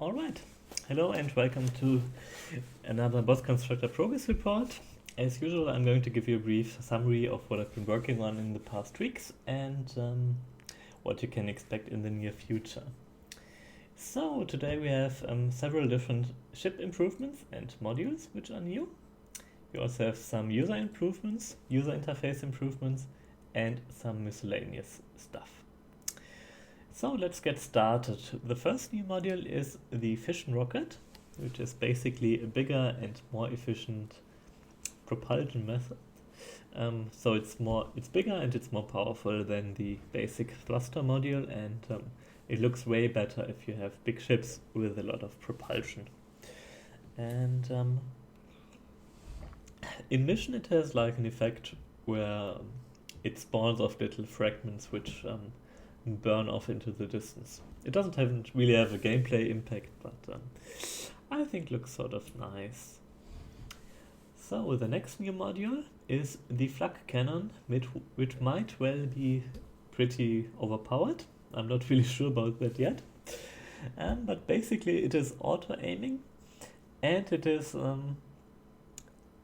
Alright, hello and welcome to another Boss Constructor Progress Report. As usual, I'm going to give you a brief summary of what I've been working on in the past weeks and what you can expect in the near future. So today we have several different ship improvements and modules which are new. We also have some user improvements, user interface improvements, and some miscellaneous stuff. So let's get started. The first new module is the fission rocket, which is basically a bigger and more efficient propulsion method. So it's bigger and it's more powerful than the basic thruster module, and it looks way better if you have big ships with a lot of propulsion. And in mission it has like an effect where it spawns off little fragments which burn off into the distance. It doesn't really have a gameplay impact, but I think looks sort of nice. So the next new module is the flak cannon, which might well be pretty overpowered. I'm not really sure about that yet. But basically it is auto-aiming, and it is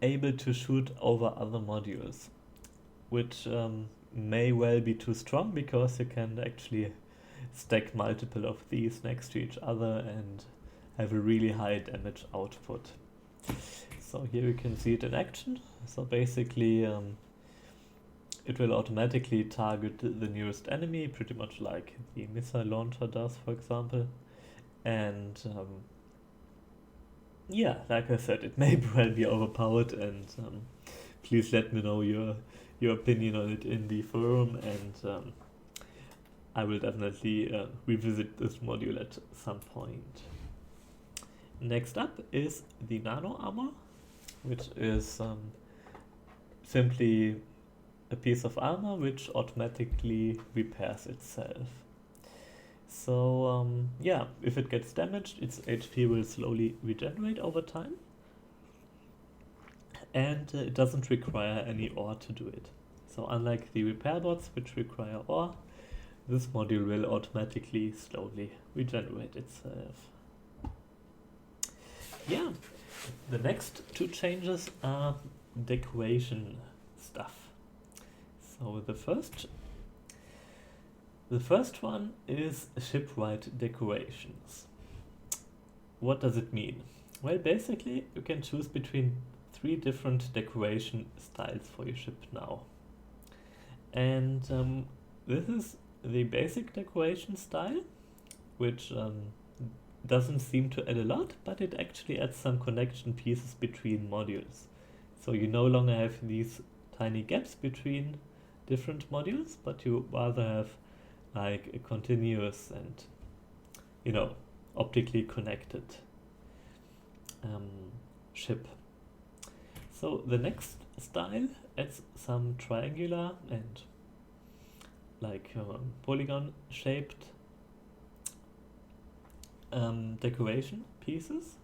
able to shoot over other modules, which may well be too strong because you can actually stack multiple of these next to each other and have a really high damage output. So here you can see it in action. So basically it will automatically target the nearest enemy, pretty much like the missile launcher does, for example. And yeah, like I said, it may well be overpowered, and please let me know your opinion on it in the forum, and I will definitely revisit this module at some point. Next up is the nano armor, which is simply a piece of armor which automatically repairs itself. So yeah, if it gets damaged, its HP will slowly regenerate over time, and it doesn't require any ore to do it. So unlike the repair bots which require ore, this module will automatically slowly regenerate itself. Yeah, the next two changes are decoration stuff. So the first one is shipwide decorations. What does it mean? Well, basically you can choose between 3 different decoration styles for your ship now. And this is the basic decoration style, which doesn't seem to add a lot, but it actually adds some connection pieces between modules. So you no longer have these tiny gaps between different modules, but you rather have like a continuous and, you know, optically connected ship. So the next style adds some triangular and like polygon shaped decoration pieces.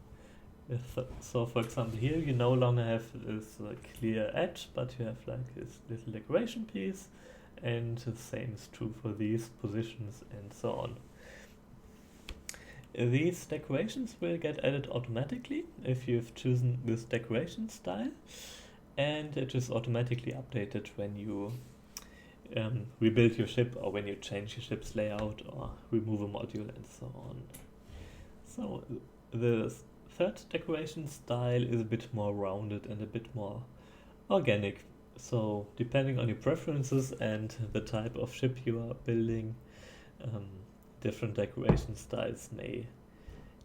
So for example here you no longer have this clear edge, but you have like this little decoration piece, and the same is true for these positions and so on. These decorations will get added automatically if you've chosen this decoration style, and it is automatically updated when you rebuild your ship, or when you change your ship's layout or remove a module and so on. So the third decoration style is a bit more rounded and a bit more organic. So depending on your preferences and the type of ship you are building, different decoration styles may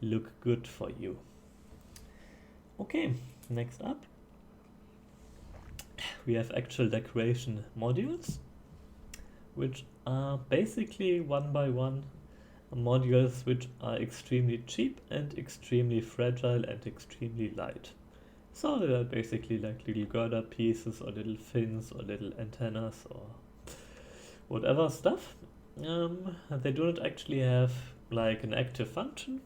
look good for you. Okay, next up we have actual decoration modules, which are basically one by one modules which are extremely cheap and extremely fragile and extremely light. So they are basically like little girder pieces or little fins or little antennas or whatever stuff. They do not actually have like an active function,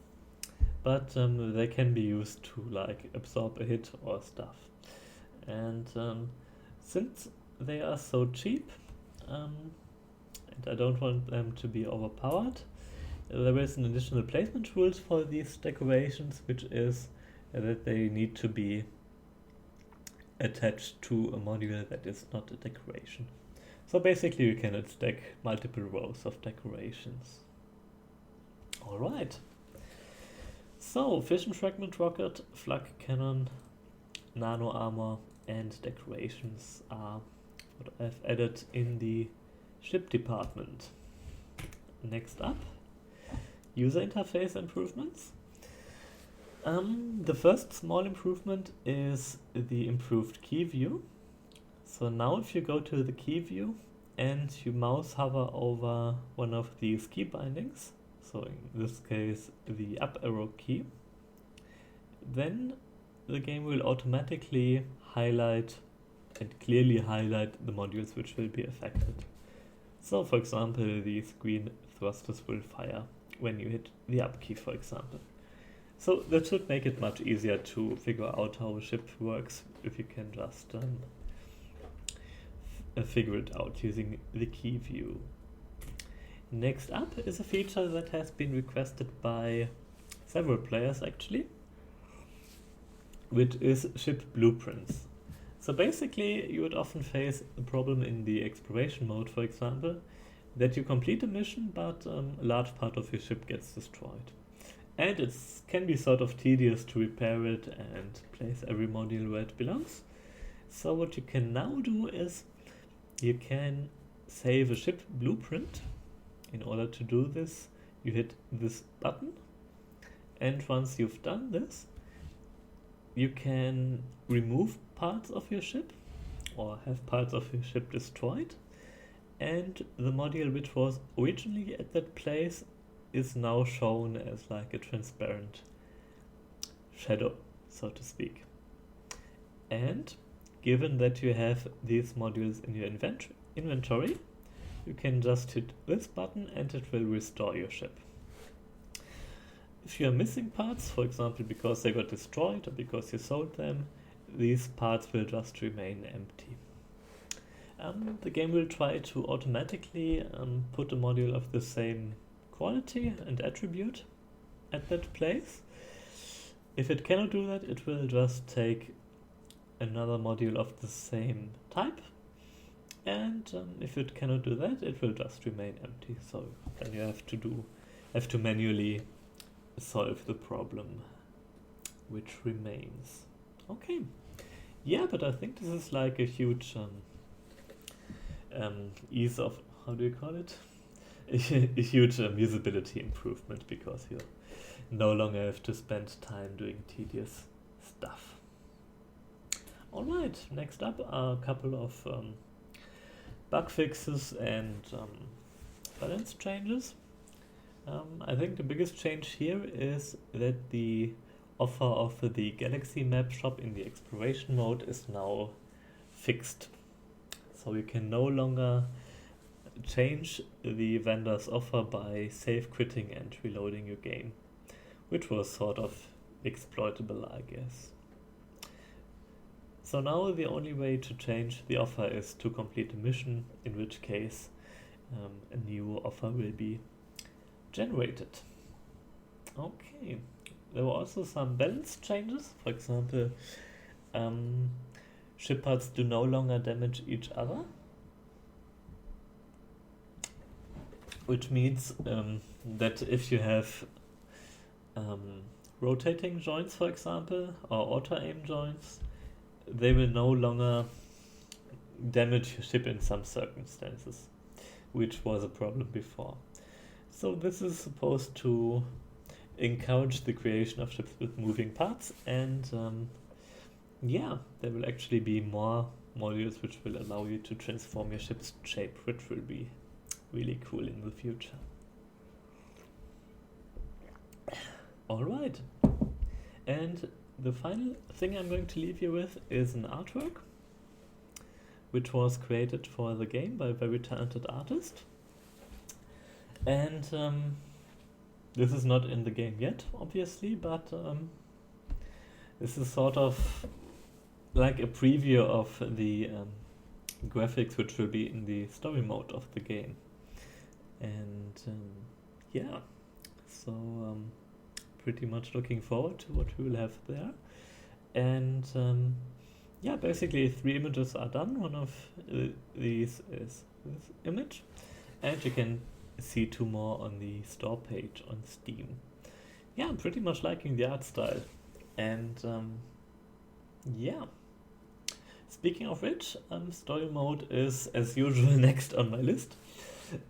but they can be used to like absorb a hit or stuff. And since they are so cheap, and I don't want them to be overpowered, There is an additional placement rules for these decorations, which is that they need to be attached to a module that is not a decoration. So basically you can stack multiple rows of decorations. Alright. So, fission fragment rocket, flak cannon, nano armor and decorations are what I've added in the ship department. Next up, user interface improvements. The first small improvement is the improved key view. So now if you go to the key view and you mouse hover over one of these key bindings, so in this case the up arrow key, then the game will automatically highlight and clearly highlight the modules which will be affected. So for example, these green thrusters will fire when you hit the up key, for example. So that should make it much easier to figure out how a ship works if you can just figure it out using the key view. Next up is a feature that has been requested by several players actually, which is ship blueprints. So basically you would often face a problem in the exploration mode, for example, that you complete a mission but a large part of your ship gets destroyed. And it can be sort of tedious to repair it and place every module where it belongs. So what you can now do is you can save a ship blueprint. In order to do this, you hit this button, and once you've done this, you can remove parts of your ship or have parts of your ship destroyed, and the module which was originally at that place is now shown as like a transparent shadow, so to speak. And given that you have these modules in your inventory, you can just hit this button and it will restore your ship. If you are missing parts, for example because they got destroyed or because you sold them, these parts will just remain empty. The game will try to automatically put a module of the same quality and attribute at that place. If it cannot do that, it will just take another module of the same type, and if it cannot do that, it will just remain empty. So then you have to manually solve the problem which remains. Okay, yeah, but I think this is like a huge ease of, how do you call it? A huge usability improvement, because you no longer have to spend time doing tedious stuff. Alright, next up are a couple of bug fixes and balance changes. I think the biggest change here is that the offer of the Galaxy Map shop in the exploration mode is now fixed. So you can no longer change the vendor's offer by save quitting and reloading your game, which was sort of exploitable, I guess. So now the only way to change the offer is to complete a mission, in which case a new offer will be generated. Okay, there were also some balance changes. For example, ship parts do no longer damage each other, which means that if you have rotating joints, for example, or auto-aim joints, they will no longer damage your ship in some circumstances, which was a problem before. So this is supposed to encourage the creation of ships with moving parts, and yeah, there will actually be more modules which will allow you to transform your ship's shape, which will be really cool in the future. Alright, and the final thing I'm going to leave you with is an artwork which was created for the game by a very talented artist, and this is not in the game yet, obviously, but this is sort of like a preview of the graphics which will be in the story mode of the game. And yeah, So pretty much looking forward to what we will have there. And yeah, basically 3 images are done. One of these is this image, and you can see 2 more on the store page on Steam. Yeah, I'm pretty much liking the art style. And yeah, speaking of which, story mode is as usual next on my list,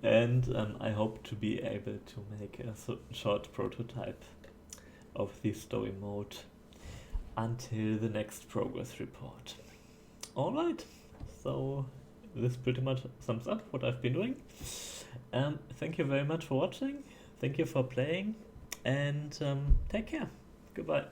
and I hope to be able to make a short prototype of the story mode until the next progress report. Alright, so this pretty much sums up what I've been doing. Thank you very much for watching, thank you for playing, and take care. Goodbye.